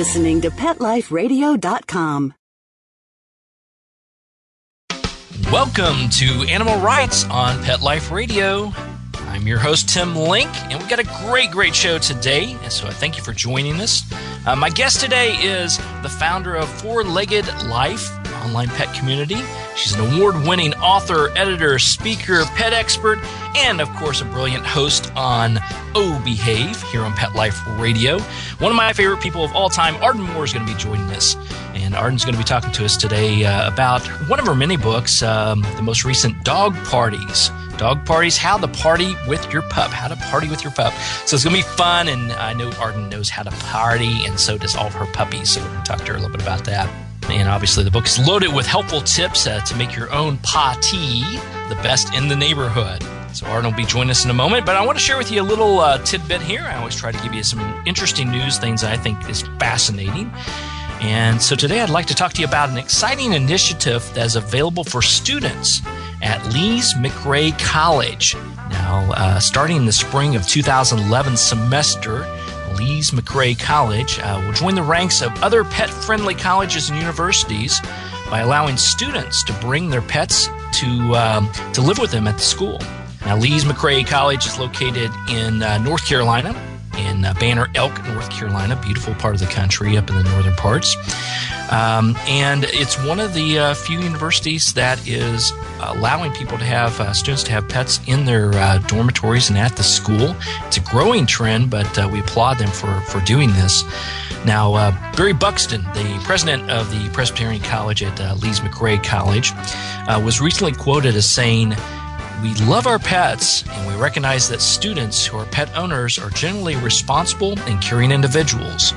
listening to PetLifeRadio.com. Welcome to Animal Rights on Pet Life Radio. I'm your host, Tim Link, and we've got a great show today, and so I thank you for joining us. My guest today is the founder of Four-Legged Life, online pet community. She's an award-winning author, editor, speaker, pet expert, and, of course, a brilliant host on Behave here on Pet Life Radio. One of my favorite people of all time, Arden Moore, is going to be joining us. And Arden's going to be talking to us today about one of her many books, the most recent, Dog Parties. Dog Parties, How to Party With Your Pup. How to Party With Your Pup. So it's going to be fun, and I know Arden knows how to party, and so does all of her puppies. So we're going to talk to her a little bit about that. And obviously the book is loaded with helpful tips to make your own Paw-ty the best in the neighborhood. So Arden will be joining us in a moment, but I want to share with you a little tidbit here. I always try to give you some interesting news, things that I think is fascinating. And so today I'd like to talk to you about an exciting initiative that is available for students at Lees McRae College. Now, starting in the spring of 2011 semester, Lees McRae College will join the ranks of other pet-friendly colleges and universities by allowing students to bring their pets to live with them at the school. Now, Lees McRae College is located in North Carolina, in Banner Elk, North Carolina, beautiful part of the country up in the northern parts. And it's one of the few universities that is allowing people to have, students to have pets in their dormitories and at the school. It's a growing trend, but we applaud them for doing this. Now, Barry Buxton, the president of the Presbyterian College at Lees McRae College, was recently quoted as saying, "We love our pets, and we recognize that students who are pet owners are generally responsible and caring individuals.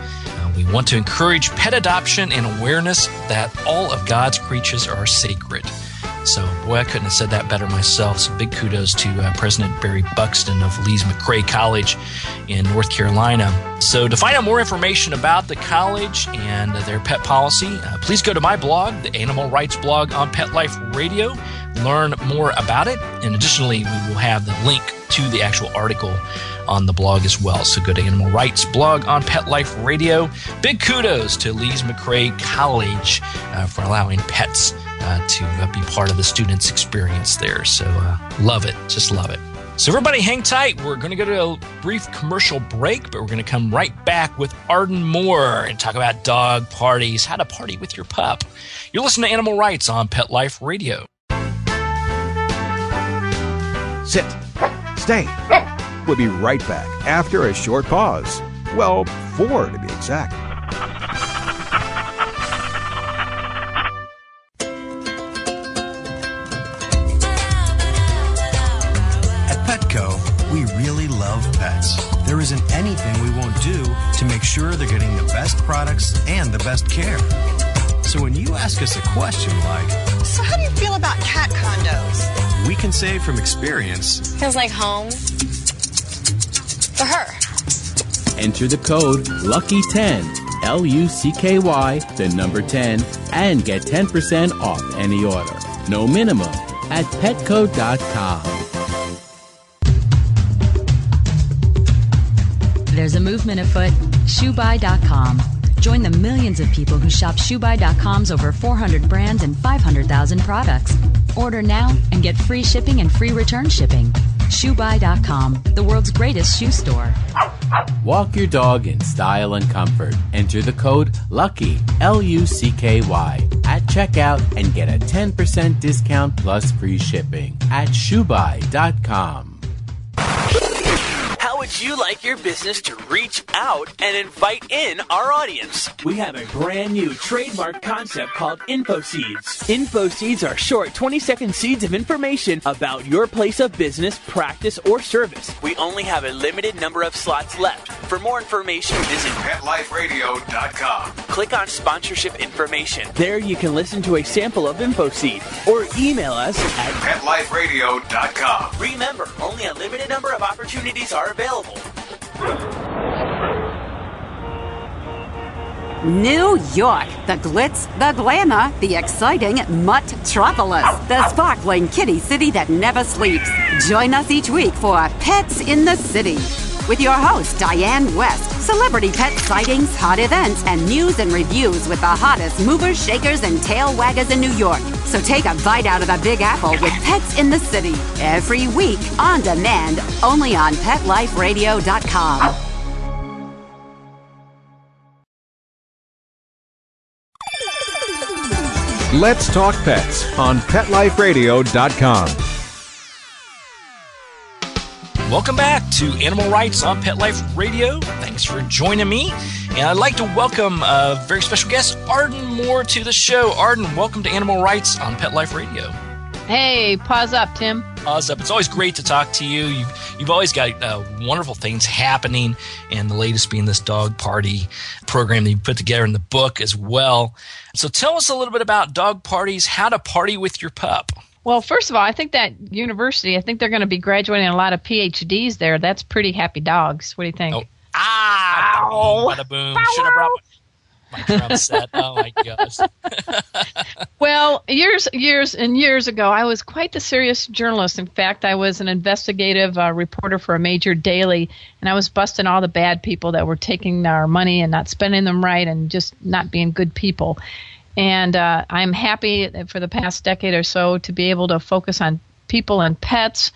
We want to encourage pet adoption and awareness that all of God's creatures are sacred." So, boy, I couldn't have said that better myself. So big kudos to President Barry Buxton of Lees McRae College in North Carolina. So to find out more information about the college and their pet policy, please go to my blog, the Animal Rights blog on Pet Life Radio. Learn more about it. And additionally, we will have the link to the actual article on the blog as well. So go to Animal Rights blog on Pet Life Radio. Big kudos to Lees McRae College for allowing pets to be part of the students' experience there. So love it. Just love it. So everybody hang tight. We're going to go to a brief commercial break, but we're going to come right back with Arden Moore and talk about dog parties, how to party with your pup. You're listening to Animal Rights on Pet Life Radio. Sit. Stay. We'll be right back after a short pause. Well, 4 to be exact. At Petco, we really love pets. There isn't anything we won't do to make sure they're getting the best products and the best care. So when you ask us a question like, "So how do you feel about cat condos?" we can say from experience, "Feels like home for her." Enter the code LUCKY10, LUCKY, the number 10, and get 10% off any order. No minimum at petco.com. There's a movement afoot, ShoeBuy.com. Join the millions of people who shop ShoeBuy.com's over 400 brands and 500,000 products. Order now and get free shipping and free return shipping. ShoeBuy.com, the world's greatest shoe store. Walk your dog in style and comfort. Enter the code LUCKY, LUCKY, at checkout and get a 10% discount plus free shipping at ShoeBuy.com. How would you like your business to reach out and invite in our audience? We have a brand new trademark concept called Info Seeds. Info Seeds are short 20-second seeds of information about your place of business, practice, or service. We only have a limited number of slots left. For more information, visit PetLifeRadio.com. Click on sponsorship information. There you can listen to a sample of Info Seed or email us at PetLifeRadio.com. Remember, only a limited number of opportunities are available. New York, the glitz, the glamour, the exciting Mutt-tropolis, the sparkling kitty city that never sleeps. Join us each week for Pets in the City with your host, Diane West, Celebrity pet sightings, hot events, and news and reviews with the hottest movers, shakers, and tail waggers in New York. So take a bite out of the Big Apple with Pets in the City. Every week, on demand, only on PetLifeRadio.com. Let's Talk Pets on PetLifeRadio.com. Welcome back to Animal Rights on Pet Life Radio. Thanks for joining me. And I'd like to welcome a very special guest, Arden Moore, to the show. Arden, welcome to Animal Rights on Pet Life Radio. Hey, pause up, Tim. Pause up. It's always great to talk to you. You've always got wonderful things happening, and the latest being this dog party program that you put together in the book as well. So tell us a little bit about dog parties, how to party with your pup. Well, first of all, I think that university, they're going to be graduating a lot of PhDs there. That's pretty happy dogs. What do you think? Oh. Ow! Bada boom. Should have brought my drum set. Oh, my gosh. Well, years and years ago, I was quite the serious journalist. In fact, I was an investigative reporter for a major daily, and I was busting all the bad people that were taking our money and not spending them right and just not being good people. And I'm happy for the past decade or so to be able to focus on people and pets.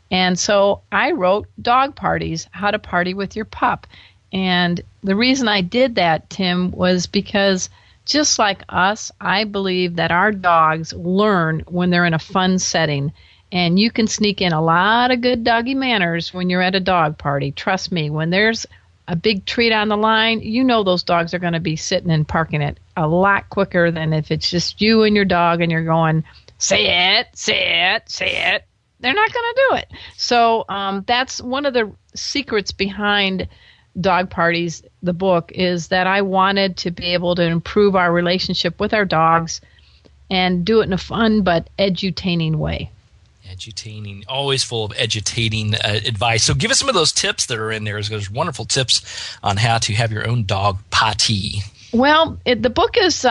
And so I wrote Dog Parties, How to Party with Your Pup. And the reason I did that, Tim, was because just like us, I believe that our dogs learn when they're in a fun setting. And you can sneak in a lot of good doggy manners when you're at a dog party. Trust me, when there's a big treat on the line, you know those dogs are going to be sitting and parking it a lot quicker than if it's just you and your dog and you're going, say it, say it, say it. They're not going to do it. So that's one of the secrets behind Dog Parties, the book, is that I wanted to be able to improve our relationship with our dogs and do it in a fun but edutaining way. Edutaining, always full of edutating advice. So give us some of those tips that are in there. There's wonderful tips on how to have your own dog potty. Well, the book is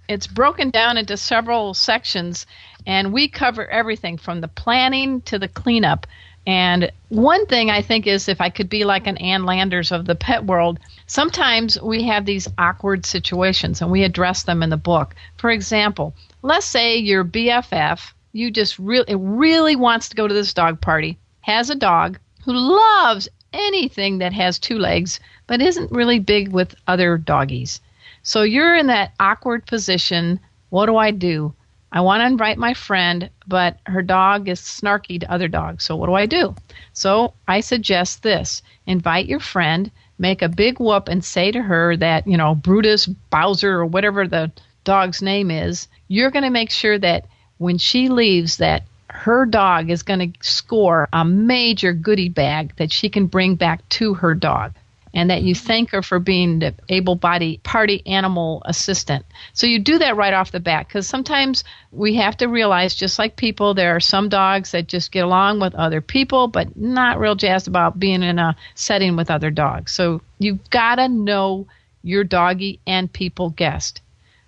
it's broken down into several sections, and we cover everything from the planning to the cleanup. And one thing I think is, if I could be like an Ann Landers of the pet world, sometimes we have these awkward situations, and we address them in the book. For example, let's say your BFF, you just really wants to go to this dog party, has a dog who loves anything that has two legs, but isn't really big with other doggies. So you're in that awkward position. What do? I want to invite my friend, but her dog is snarky to other dogs. So what do I do? So I suggest this. Invite your friend, make a big whoop, and say to her that, Brutus, Bowser, or whatever the dog's name is, you're going to make sure that when she leaves, that her dog is going to score a major goodie bag that she can bring back to her dog, and that you thank her for being the able-bodied party animal assistant. So you do that right off the bat, because sometimes we have to realize, just like people, there are some dogs that just get along with other people, but not real jazzed about being in a setting with other dogs. So you've got to know your doggy and people guest.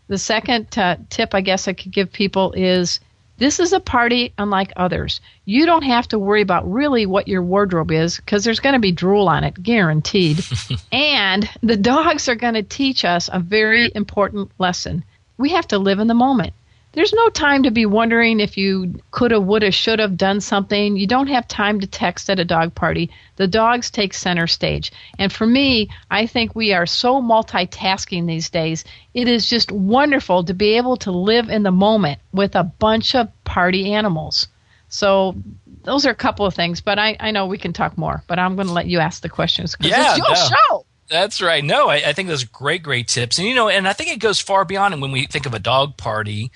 The second tip I guess I could give people is, this is a party unlike others. You don't have to worry about really what your wardrobe is, because there's going to be drool on it, guaranteed. And the dogs are going to teach us a very important lesson. We have to live in the moment. There's no time to be wondering if you coulda, woulda, shoulda done something. You don't have time to text at a dog party. The dogs take center stage. And for me, I think we are so multitasking these days. It is just wonderful to be able to live in the moment with a bunch of party animals. So those are a couple of things, but I know we can talk more, but I'm going to let you ask the questions, because it's your show. That's right. No, I think those are great tips. And, and I think it goes far beyond. And when we think of a dog party,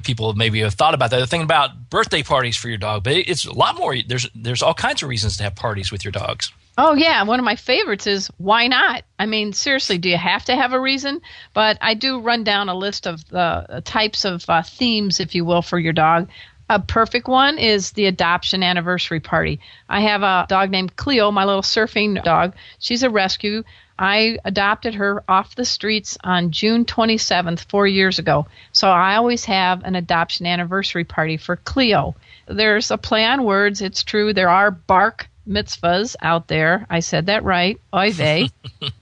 people maybe have thought about that. They're thinking about birthday parties for your dog, but it's a lot more. There's all kinds of reasons to have parties with your dogs. Oh, yeah. One of my favorites is, why not? I mean, seriously, do you have to have a reason? But I do run down a list of the types of themes, if you will, for your dog. A perfect one is the adoption anniversary party. I have a dog named Cleo, my little surfing dog. She's a rescue. I adopted her off the streets on June 27th, 4 years ago. So I always have an adoption anniversary party for Cleo. There's a play on words. It's true. There are bark mitzvahs out there. I said that right. Oy vey.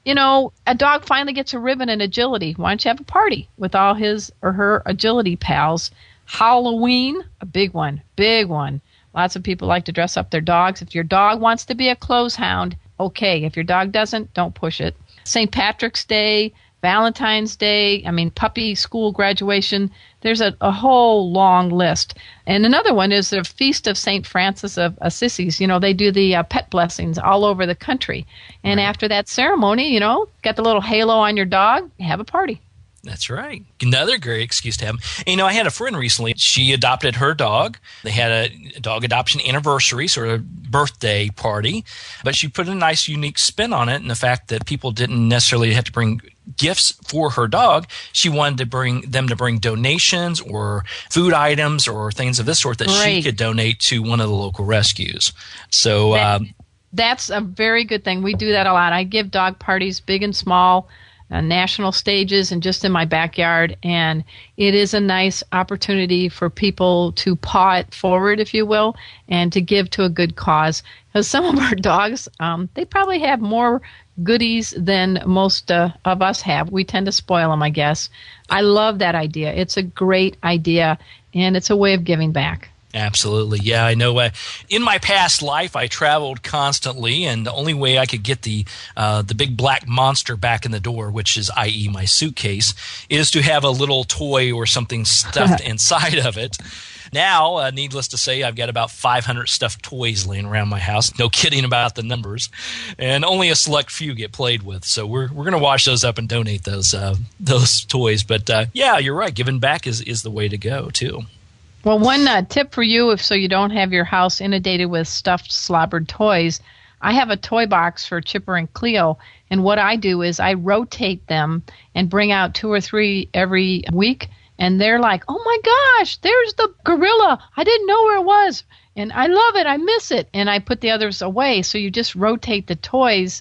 A dog finally gets a ribbon in agility. Why don't you have a party with all his or her agility pals? Halloween, a big one. Big one. Lots of people like to dress up their dogs. If your dog wants to be a clothes hound, okay. If your dog doesn't, don't push it. St. Patrick's Day, Valentine's Day, puppy school graduation. There's a whole long list. And another one is the Feast of St. Francis of Assisi. They do the pet blessings all over the country. And after that ceremony, got the little halo on your dog, have a party. That's right. Another great excuse to have them. I had a friend recently. She adopted her dog. They had a dog adoption anniversary, sort of birthday party. But she put a nice, unique spin on it, and the fact that people didn't necessarily have to bring gifts for her dog. She wanted to bring donations or food items or things of this sort that she could donate to one of the local rescues. So that's a very good thing. We do that a lot. I give dog parties, big and small, national stages, and just in my backyard. And it is a nice opportunity for people to paw it forward, if you will, and to give to a good cause. Because some of our dogs, they probably have more goodies than most of us have. We tend to spoil them, I guess. I love that idea. It's a great idea, and it's a way of giving back. Absolutely. Yeah, I know. In my past life, I traveled constantly, and the only way I could get the big black monster back in the door, which is, i.e., my suitcase, is to have a little toy or something stuffed inside of it. Now, needless to say, I've got about 500 stuffed toys laying around my house. No kidding about the numbers. And only a select few get played with. So we're going to wash those up and donate those toys. But, yeah, you're right. Giving back is the way to go, too. Well, one tip for you, so you don't have your house inundated with stuffed, slobbered toys, I have a toy box for Chipper and Cleo, and what I do is I rotate them and bring out 2 or 3 every week, and they're like, oh my gosh, there's the gorilla. I didn't know where it was, and I love it. I miss it, and I put the others away, so you just rotate the toys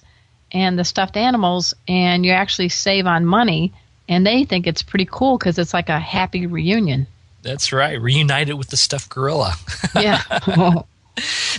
and the stuffed animals, and you actually save on money, and they think it's pretty cool because it's like a happy reunion. That's right. Reunited with the stuffed gorilla. Yeah.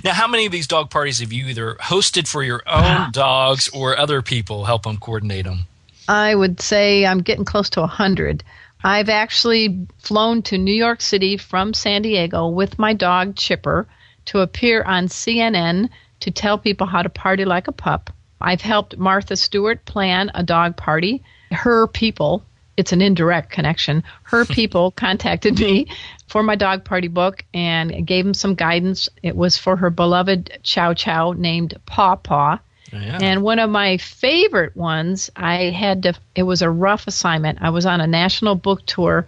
Now, how many of these dog parties have you either hosted for your own dogs or other people help them coordinate them? I would say I'm getting close to 100. I've actually flown to New York City from San Diego with my dog Chipper to appear on CNN to tell people how to party like a pup. I've helped Martha Stewart plan a dog party. Her people, it's an indirect connection, her people contacted me for my dog party book and gave them some guidance. It was for her beloved Chow Chow named Paw-ty. Oh, yeah. And one of my favorite ones, it was a rough assignment. I was on a national book tour,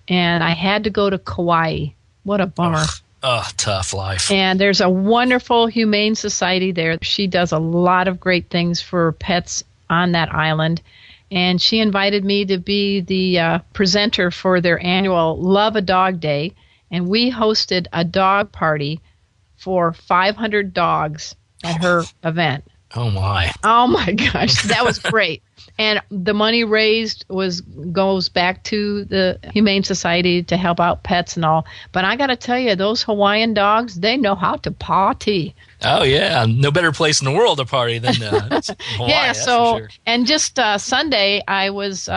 and I had to go to Kauai. What a bummer. Tough life. And there's a wonderful humane society there. She does a lot of great things for pets on that island. And she invited me to be the presenter for their annual Love a Dog Day. And we hosted a dog party for 500 dogs at her event. Oh, my. Oh, my gosh. That was great. And the money raised goes back to the Humane Society to help out pets and all. But I got to tell you, those Hawaiian dogs, they know how to Paw-ty. Oh, yeah. No better place in the world to party than Hawaii. Yeah, so, sure. And just Sunday, I was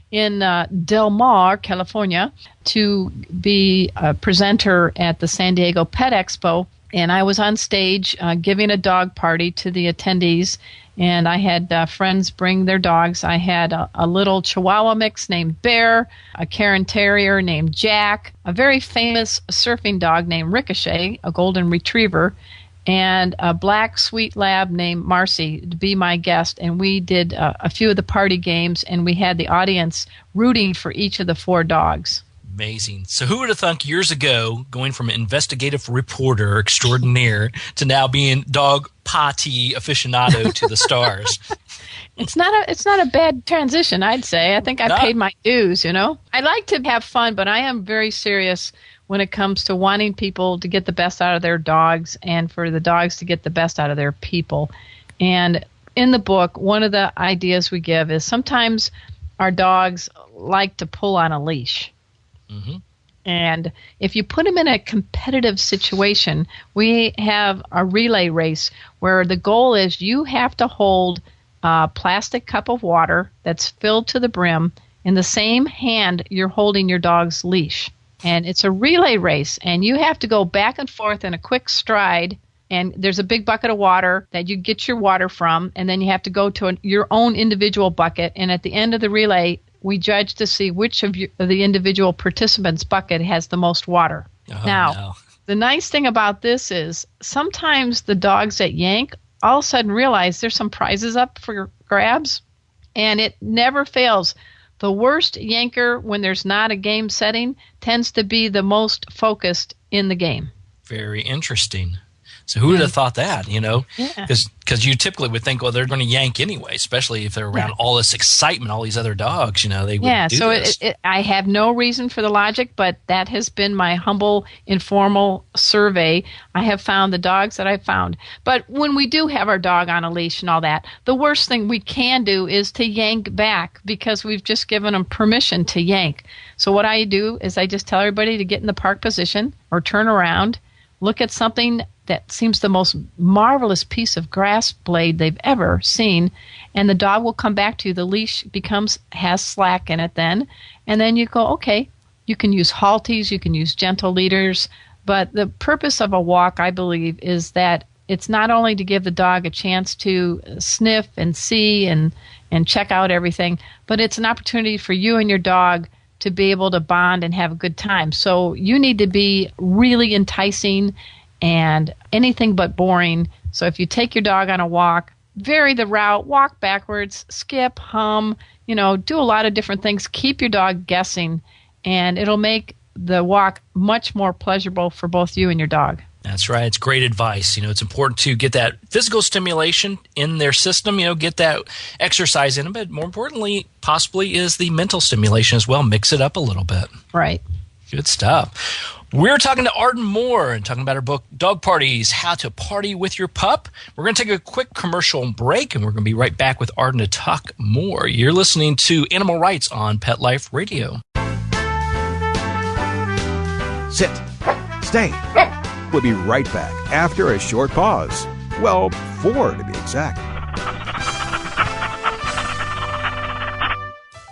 in Del Mar, California, to be a presenter at the San Diego Pet Expo. And I was on stage giving a dog party to the attendees. And I had friends bring their dogs. I had a little Chihuahua mix named Bear, a Cairn Terrier named Jack, a very famous surfing dog named Ricochet, a golden retriever, and a black sweet lab named Marcy to be my guest. And we did a few of the party games, and we had the audience rooting for each of the 4 dogs. Amazing. So who would have thunk years ago, going from investigative reporter extraordinaire to now being dog Paw-ty aficionado to the stars? It's not a bad transition, I'd say. I think I paid my dues, you know. I like to have fun, but I am very serious when it comes to wanting people to get the best out of their dogs and for the dogs to get the best out of their people. And in the book, one of the ideas we give is sometimes our dogs like to pull on a leash. Mm-hmm. And if you put them in a competitive situation, we have a relay race where the goal is you have to hold a plastic cup of water that's filled to the brim in the same hand you're holding your dog's leash. And it's a relay race, and you have to go back and forth in a quick stride. And there's a big bucket of water that you get your water from, and then you have to go to your own individual bucket. And at the end of the relay, we judge to see which of the individual participants' bucket has the most water. The nice thing about this is sometimes the dogs that yank all of a sudden realize there's some prizes up for grabs, and it never fails. The worst yanker when there's not a game setting tends to be the most focused in the game. Very interesting. So who would have thought that, Because you typically would think, well, they're going to yank anyway, especially if they're around all this excitement, all these other dogs, they would do this. I have no reason for the logic, but that has been my humble, informal survey. I have found the dogs that I've found. But when we do have our dog on a leash and all that, the worst thing we can do is to yank back because we've just given them permission to yank. So what I do is I just tell everybody to get in the park position or turn around, look at something that seems the most marvelous piece of grass blade they've ever seen, and the dog will come back to you. The leash has slack in it then, and then you go, okay, you can use halties, you can use gentle leaders, but the purpose of a walk, I believe, is that it's not only to give the dog a chance to sniff and see and check out everything, but it's an opportunity for you and your dog to be able to bond and have a good time. So you need to be really enticing and anything but boring. So if you take your dog on a walk, vary the route, walk backwards, skip, hum, do a lot of different things. Keep your dog guessing, and it'll make the walk much more pleasurable for both you and your dog. That's right. It's great advice. It's important to get that physical stimulation in their system, get that exercise in them, but more importantly, possibly is the mental stimulation as well. Mix it up a little bit. Right. Good stuff. We're talking to Arden Moore and talking about her book, Dog Parties, How to Party With Your Pup. We're going to take a quick commercial break, and we're going to be right back with Arden to talk more. You're listening to Animal Rights on Pet Life Radio. Sit. Stay. We'll be right back after a short pause. Well, 4 to be exact.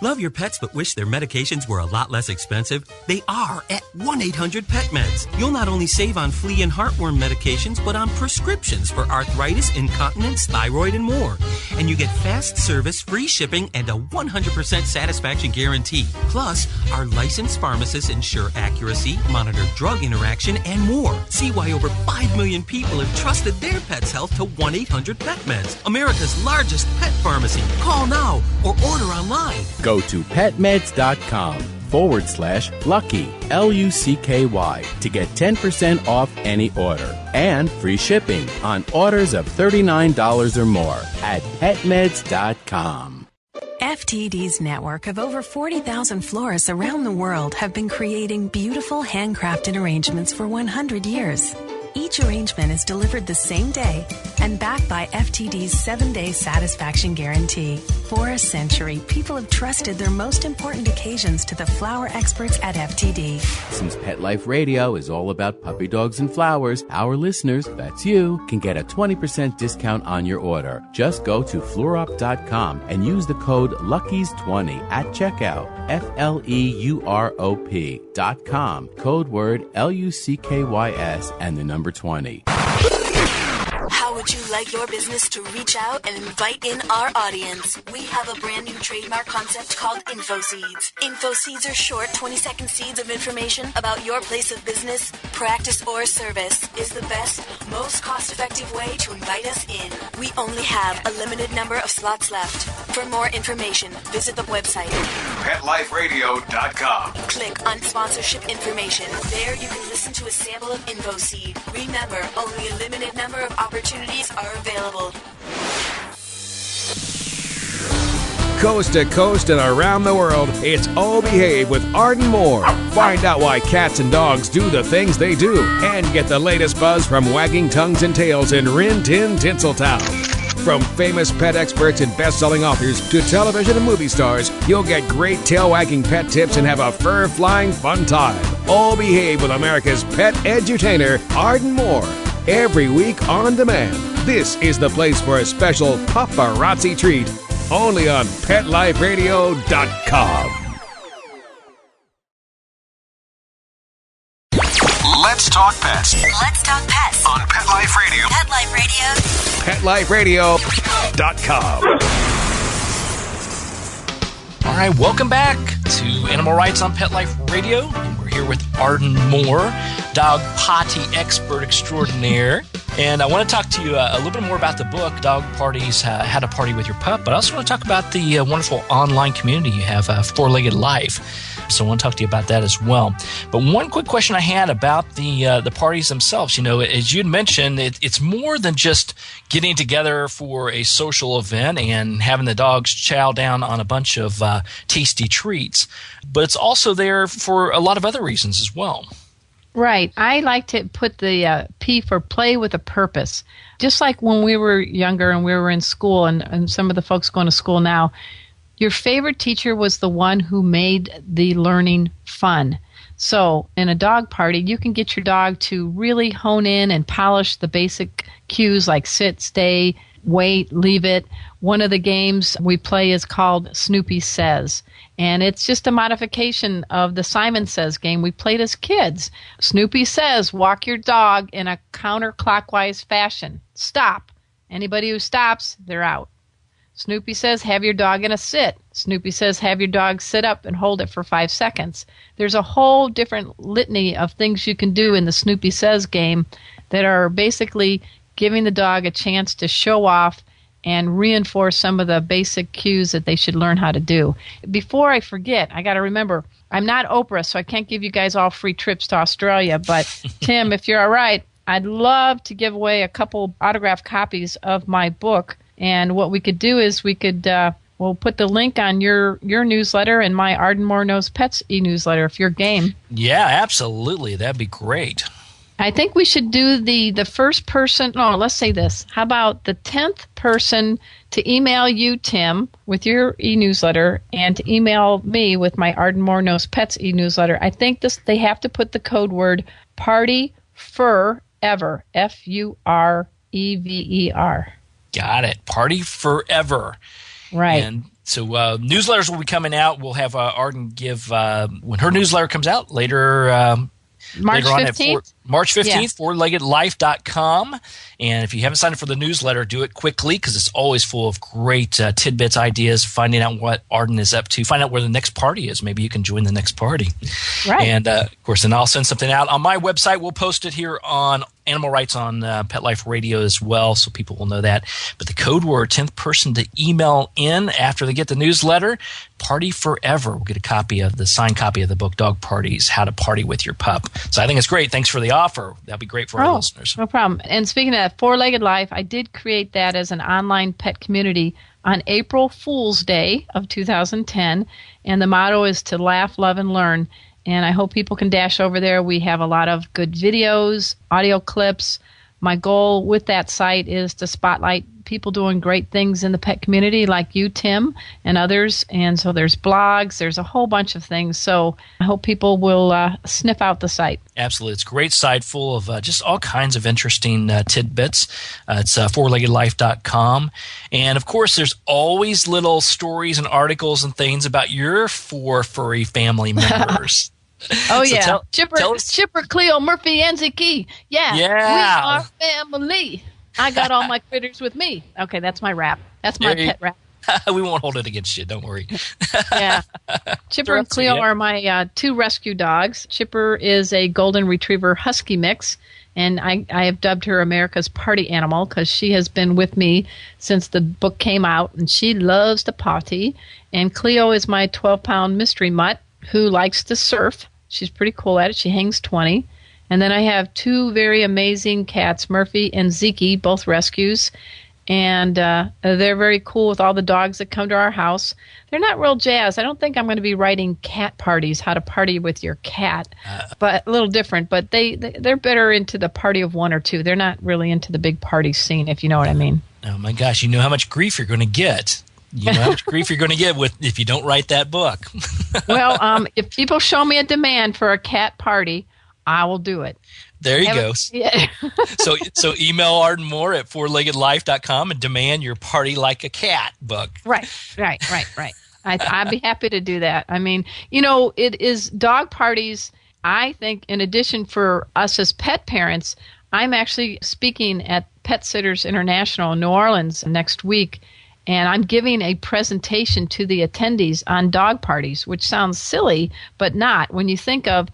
Love your pets but wish their medications were a lot less expensive? They are at 1-800-PET-MEDS. You'll not only save on flea and heartworm medications, but on prescriptions for arthritis, incontinence, thyroid, and more. And you get fast service, free shipping, and a 100% satisfaction guarantee. Plus, our licensed pharmacists ensure accuracy, monitor drug interaction, and more. See why over 5 million people have trusted their pet's health to 1-800-PET-MEDS, America's largest pet pharmacy. Call now or order online. Go to petmeds.com/lucky, LUCKY, to get 10% off any order and free shipping on orders of $39 or more at petmeds.com. FTD's network of over 40,000 florists around the world have been creating beautiful handcrafted arrangements for 100 years. Each arrangement is delivered the same day and backed by FTD's 7-day satisfaction guarantee. For a century, people have trusted their most important occasions to the flower experts at FTD. Since Pet Life Radio is all about puppy dogs and flowers, our listeners, that's you, can get a 20% discount on your order. Just go to fluorop.com and use the code LUCKIES20 at checkout. FLEUROP.com. Code word LUCKYS and the number 20. How would you like your business to reach out and invite in our audience? We have a brand new trademark concept called InfoSeeds. InfoSeeds are short 20-second seeds of information about your place of business, practice, or service. Is the best, most cost-effective way to invite us in. We only have a limited number of slots left. For more information, visit the website PetLifeRadio.com. Click on sponsorship information. There you can listen to a sample of InfoSeed. Remember, only a limited number of opportunities are available. Coast to coast and around the world, it's All Behave with Arden Moore. Find out why cats and dogs do the things they do and get the latest buzz from wagging tongues and tails in Rin Tin Tinseltown. From famous pet experts and best-selling authors to television and movie stars, you'll get great tail-wagging pet tips and have a fur-flying fun time. All Behave with America's pet edutainer, Arden Moore. Every week on demand. This is the place for a special paparazzi treat. Only on PetLifeRadio.com. Let's talk pets. Let's talk pets On Pet Life Radio. Pet Life Radio. PetLifeRadio.com. All right, welcome back to Animal Rights on Pet Life Radio. And we're here with Arden Moore, dog potty expert extraordinaire. And I want to talk to you a little bit more about the book, Dog Parties, How to Party With Your Pup. But I also want to talk about the wonderful online community you have, Four-Legged Life. So I want to talk to you about that as well. But one quick question I had about the parties themselves. You know, as you had mentioned, it's more than just getting together for a social event and having the dogs chow down on a bunch of tasty treats. But it's also there for a lot of other reasons as well. Right. I like to put the P for play with a purpose. Just like when we were younger and we were in school and some of the folks going to school now, your favorite teacher was the one who made the learning fun. So in a dog party, you can get your dog to really hone in and polish the basic cues like sit, stay, wait, leave it. One of the games we play is called Snoopy Says, and it's just a modification of the Simon Says game we played as kids. Snoopy says, walk your dog in a counterclockwise fashion. Stop. Anybody who stops, they're out. Snoopy says, have your dog in a sit. Snoopy says, have your dog sit up and hold it for 5 seconds. There's a whole different litany of things you can do in the Snoopy Says game that are basically giving the dog a chance to show off and reinforce some of the basic cues that they should learn how to do. Before I forget, I got to remember, I'm not Oprah, so I can't give you guys all free trips to Australia. But, Tim, if you're all right, I'd love to give away a couple autographed copies of my book. And what we could do is we could we'll put the link on your newsletter and my Arden Moore Knows Pets e-newsletter if you're game. Yeah, absolutely. That'd be great. I think we should do the first person. No, let's say this. How about the 10th person to email you, Tim, with your e-newsletter and to email me with my Arden Moore Knows Pets e-newsletter. I think they have to put the code word Party Forever, F-U-R-E-V-E-R. Got it. Party Forever. Right. And so newsletters will be coming out. We'll have Arden give, when her newsletter comes out later March later on 15th? March 15th, Yeah. fourleggedlife.com. And if you haven't signed up for the newsletter, do it quickly because it's always full of great tidbits, ideas, finding out what Arden is up to, find out where the next party is. Maybe you can join the next party. Right. And, of course, then I'll send something out on my website. We'll post it here on Animal Rights on Pet Life Radio as well, so people will know that. But the code word, 10th person to email in after they get the newsletter, Party Forever. We'll get a copy of the signed copy of the book, Dog Parties, How to Party With Your Pup. So I think it's great. Thanks for the offer. That'll be great for our listeners. No problem. And speaking of Four-Legged Life, I did create that as an online pet community on April Fool's Day of 2010, and the motto is to laugh, love, and learn. And I hope people can dash over there. We have a lot of good videos, audio clips. My goal with that site is to spotlight people doing great things in the pet community like you, Tim, and others. And so there's blogs. There's a whole bunch of things. So I hope people will sniff out the site. Absolutely. It's a great site full of just all kinds of interesting tidbits. It's fourleggedlife.com. And, of course, there's always little stories and articles and things about your 4 furry family members. Oh, So yeah. tell us. Chipper, Cleo, Murphy, and Ziki. Yeah. Yeah. We are family. I got all my critters with me. Okay, that's my rap. That's my pet rap. We won't hold it against you. Don't worry. Yeah. Chipper and Cleo are my 2 rescue dogs. Chipper is a golden retriever husky mix, and I have dubbed her America's party animal because she has been with me since the book came out, and she loves to potty. And Cleo is my 12-pound mystery mutt who likes to surf. She's pretty cool at it. She hangs 20. And then I have 2 very amazing cats, Murphy and Ziki, both rescues. And they're very cool with all the dogs that come to our house. They're not real jazzed. I don't think I'm going to be writing cat parties, how to party with your cat, but a little different. But they're better into the party of 1 or 2. They're not really into the big party scene, if you know what I mean. Oh my gosh, you know how much grief you're going to get. You know how much grief you're going to get if you don't write that book. Well, if people show me a demand for a cat party, I will do it. There you go. Yeah. So email Arden Moore at fourleggedlife.com and demand your Party Like a Cat book. Right. I'd be happy to do that. I mean, it is dog parties. I think in addition for us as pet parents, I'm actually speaking at Pet Sitters International in New Orleans next week, and I'm giving a presentation to the attendees on dog parties, which sounds silly, but not. When you think of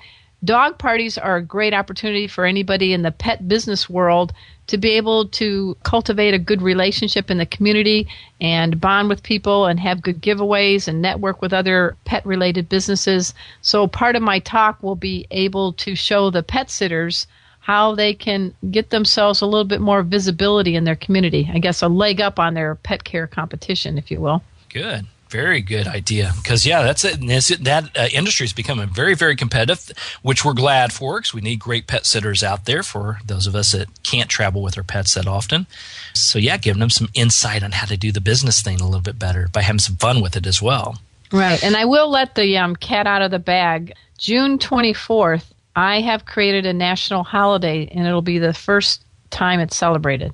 dog parties are a great opportunity for anybody in the pet business world to be able to cultivate a good relationship in the community and bond with people and have good giveaways and network with other pet-related businesses. So part of my talk will be able to show the pet sitters how they can get themselves a little bit more visibility in their community. I guess a leg up on their pet care competition, if you will. Good. Very good idea. Because, that's it. That industry is becoming very, very competitive, which we're glad for because we need great pet sitters out there for those of us that can't travel with our pets that often. So, giving them some insight on how to do the business thing a little bit better by having some fun with it as well. Right. And I will let the cat out of the bag. June 24th, I have created a national holiday, and it'll be the first time it's celebrated.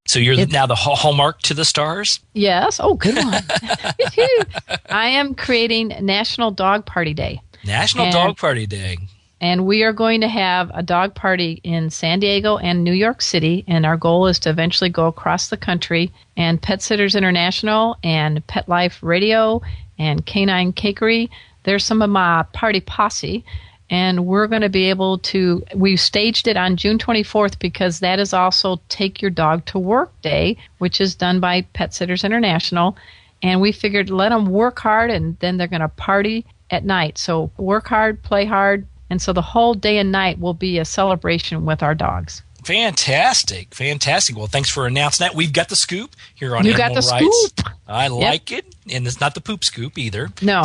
So you're now the hallmark to the stars? Yes. Oh, good one. I am creating National Dog Party Day. National Dog Party Day. And we are going to have a dog party in San Diego and New York City. And our goal is to eventually go across the country. And Pet Sitters International and Pet Life Radio and Canine Cakery, there's some of my party posse. And we're going to be able to, we staged it on June 24th because that is also Take Your Dog to Work Day, which is done by Pet Sitters International. And we figured let them work hard and then they're going to party at night. So work hard, play hard. And so the whole day and night will be a celebration with our dogs. Fantastic. Well, thanks for announcing that. We've got the scoop here on You Animal got the Rights. scoop. I like it. And it's not the poop scoop either. No.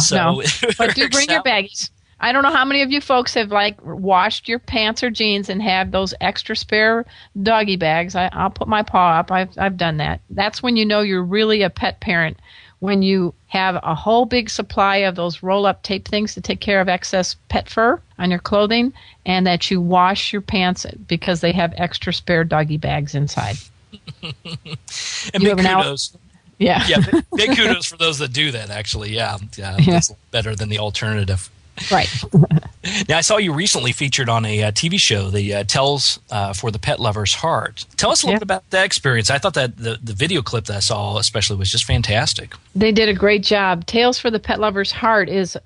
But do bring your baggies. I don't know how many of you folks have washed your pants or jeans and have those extra spare doggy bags. I'll put my paw up. I've done that. That's when you know you're really a pet parent, when you have a whole big supply of those roll-up tape things to take care of excess pet fur on your clothing, and that you wash your pants because they have extra spare doggy bags inside. And big kudos. Yeah, big kudos for those that do that, actually. That's better than the alternative. Right. Now, I saw you recently featured on a TV show, the Tells for the Pet Lover's Heart. Tell us a little bit about that experience. I thought that the video clip that I saw especially was just fantastic. They did a great job. Tales for the Pet Lover's Heart is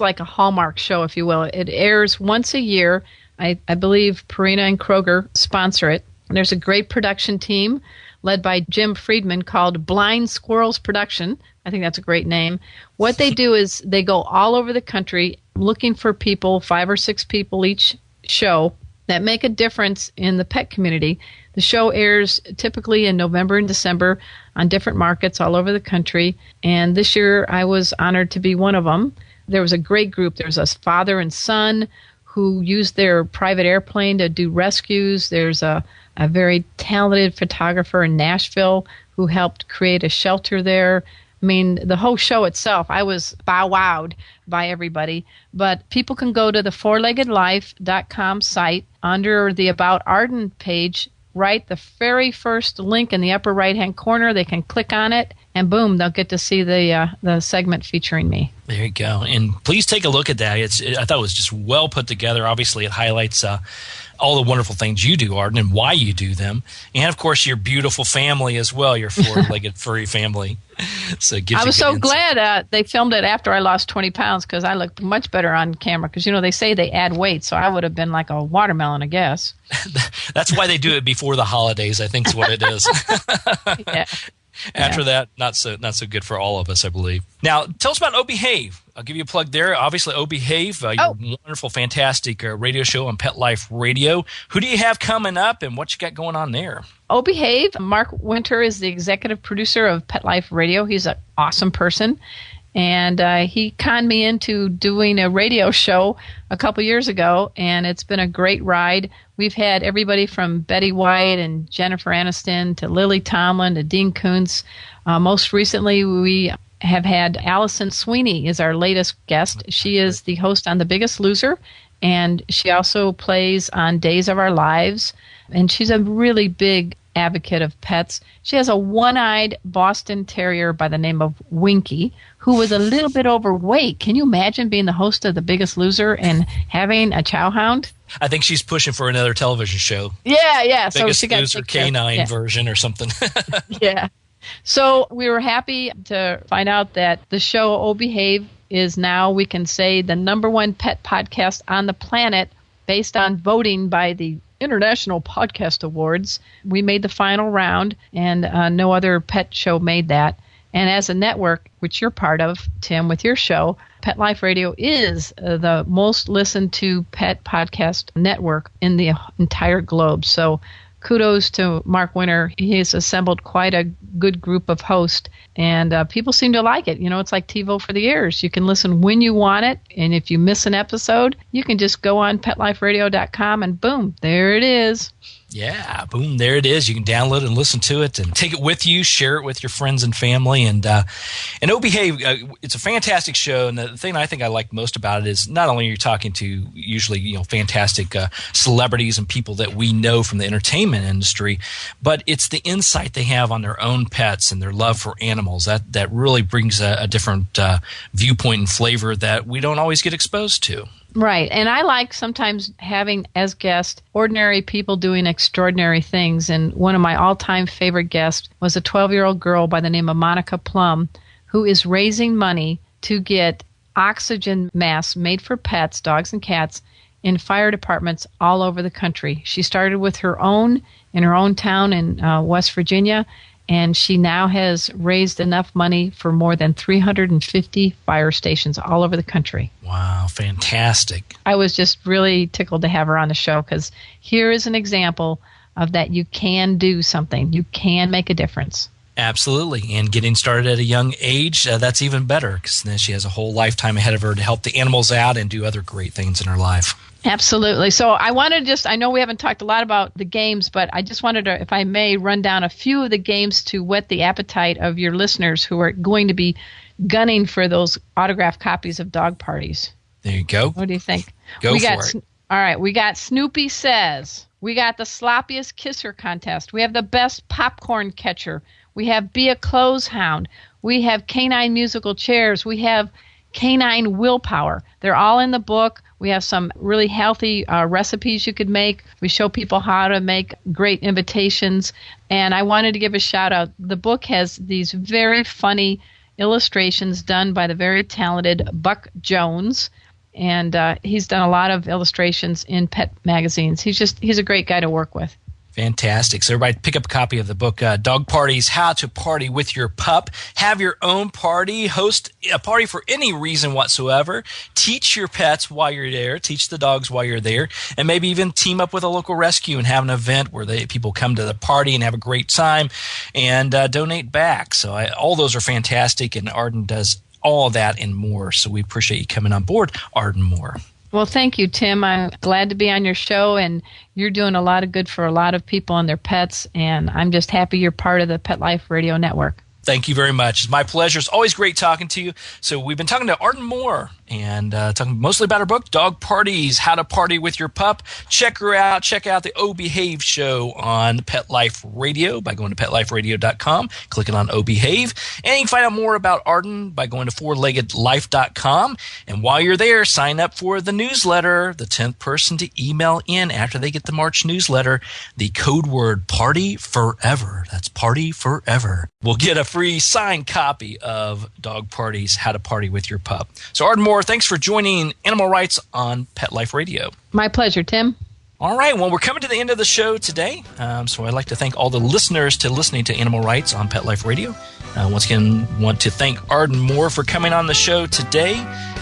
like a Hallmark show, if you will. It airs once a year. I believe Purina and Kroger sponsor it. There's a great production team led by Jim Friedman called Blind Squirrels Production. I think that's a great name. What they do is they go all over the country looking for people, 5 or 6 people each show, that make a difference in the pet community. The show airs typically in November and December on different markets all over the country. And this year I was honored to be one of them. There was a great group. There was a father and son who used their private airplane to do rescues. There's a very talented photographer in Nashville who helped create a shelter there. I mean, the whole show itself, I was bow-wowed by everybody. But people can go to the fourleggedlife.com site under the About Arden page, right? The very first link in the upper right-hand corner, they can click on it, and boom, they'll get to see the segment featuring me. There you go. And please take a look at that. I thought it was just well put together. Obviously, it highlights all the wonderful things you do, Arden, and why you do them. And, of course, your beautiful family as well, your four-legged furry family. So it gives I was you so insight. glad they filmed it after I lost 20 pounds because I looked much better on camera because, they say they add weight, so I would have been like a watermelon, I guess. That's why they do it before the holidays, I think is what it is. Yeah. After that, not so good for all of us, I believe. Now, tell us about Oh Behave. I'll give you a plug there. Obviously, Oh Behave, your wonderful, fantastic radio show on Pet Life Radio. Who do you have coming up and what you got going on there? Oh Behave. Mark Winter is the executive producer of Pet Life Radio. He's an awesome person. And he conned me into doing a radio show a couple years ago, and it's been a great ride. We've had everybody from Betty White and Jennifer Aniston to Lily Tomlin to Dean Koontz. Most recently, we have had Allison Sweeney is our latest guest. She is the host on The Biggest Loser, and she also plays on Days of Our Lives, and she's a really big advocate of pets. She has a one-eyed Boston Terrier by the name of Winky, who was a little bit overweight. Can you imagine being the host of The Biggest Loser and having a chow hound? I think she's pushing for another television show. Yeah. Biggest So she got Loser canine version or something. Yeah. So we were happy to find out that the show Oh Behave is now, we can say, the #1 pet podcast on the planet based on voting by the International Podcast Awards. We made the final round, and no other pet show made that. And as a network, which you're part of, Tim, with your show, Pet Life Radio is the most listened to pet podcast network in the entire globe. So kudos to Mark Winter. He has assembled quite a good group of hosts, and people seem to like it. You know, it's like TiVo for the ears. You can listen when you want it, and if you miss an episode, you can just go on PetLifeRadio.com, and boom, there it is. Yeah, boom, there it is. You can download and listen to it and take it with you, share it with your friends and family. And Oh Behave, it's a fantastic show. And the thing I think I like most about it is not only are you talking to usually fantastic celebrities and people that we know from the entertainment industry, but it's the insight they have on their own pets and their love for animals. That really brings a different viewpoint and flavor that we don't always get exposed to. Right. And I like sometimes having as guests ordinary people doing extraordinary things. And one of my all-time favorite guests was a 12-year-old girl by the name of Monica Plum, who is raising money to get oxygen masks made for pets, dogs and cats, in fire departments all over the country. She started with her own in her own town in West Virginia, and she now has raised enough money for more than 350 fire stations all over the country. Wow, fantastic. I was just really tickled to have her on the show, because here is an example of that you can do something. You can make a difference. Absolutely. And getting started at a young age, that's even better, because then she has a whole lifetime ahead of her to help the animals out and do other great things in her life. Absolutely. So I wanted to I know we haven't talked a lot about the games, but I just wanted to, if I may, run down a few of the games to whet the appetite of your listeners who are going to be gunning for those autographed copies of Dog Parties. There you go. What do you think? Go for it. All right. We got Snoopy Says. We got the sloppiest kisser contest. We have the best popcorn catcher. We have Be a Clothes Hound. We have canine musical chairs. We have canine willpower. They're all in the book. We have some really healthy recipes you could make. We show people how to make great invitations. And I wanted to give a shout out. The book has these very funny illustrations done by the very talented Buck Jones. And he's done a lot of illustrations in pet magazines. He's a great guy to work with. Fantastic. So everybody pick up a copy of the book, Dog Parties, How to Party With Your Pup. Have your own party. Host a party for any reason whatsoever. Teach your pets while you're there. Teach the dogs while you're there. And maybe even team up with a local rescue and have an event where people come to the party and have a great time and donate back. So all those are fantastic, and Arden does all of that and more. So we appreciate you coming on board, Arden Moore. Well, thank you, Tim. I'm glad to be on your show, and you're doing a lot of good for a lot of people and their pets, and I'm just happy you're part of the Pet Life Radio Network. Thank you very much. It's my pleasure. It's always great talking to you. So we've been talking to Arden Moore and talking mostly about her book, Dog Parties, How to Party With Your Pup. Check her out. Check out the Oh Behave show on Pet Life Radio by going to PetLifeRadio.com, clicking on Oh Behave. And you can find out more about Arden by going to FourLeggedLife.com. And while you're there, sign up for the newsletter. The 10th person to email in after they get the March newsletter, the code word Party Forever. That's Party Forever. We'll get a free signed copy of Dog Parties, How to Party With Your Pup. So Arden Moore, thanks for joining Animal Rights on Pet Life Radio. My pleasure, Tim. All right, well, we're coming to the end of the show today, so I'd like to thank all the listeners to listening to Animal Rights on Pet Life Radio. Once again, want to thank Arden Moore for coming on the show today.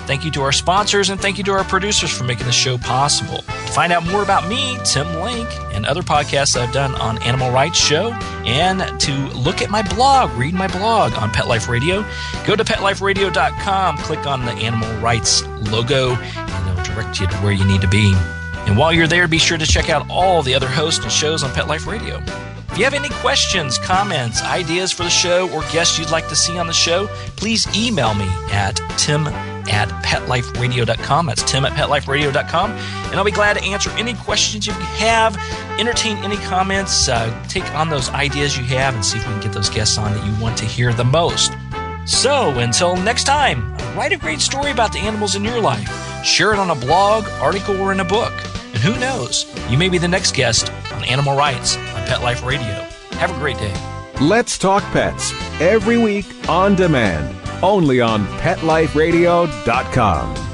Thank you to our sponsors, and thank you to our producers for making the show possible. To find out more about me, Tim Link, and other podcasts I've done on Animal Rights Show, and to look at my blog, read my blog on Pet Life Radio, go to PetLifeRadio.com, click on the Animal Rights logo, and it'll direct you to where you need to be. And while you're there, be sure to check out all the other hosts and shows on Pet Life Radio. If you have any questions, comments, ideas for the show, or guests you'd like to see on the show, please email me at tim@PetLifeRadio.com. That's tim@PetLifeRadio.com. And I'll be glad to answer any questions you have, entertain any comments, take on those ideas you have, and see if we can get those guests on that you want to hear the most. So, until next time, write a great story about the animals in your life. Share it on a blog, article, or in a book. And who knows, you may be the next guest on Animal Rights on Pet Life Radio. Have a great day. Let's Talk Pets, every week on demand, only on PetLifeRadio.com.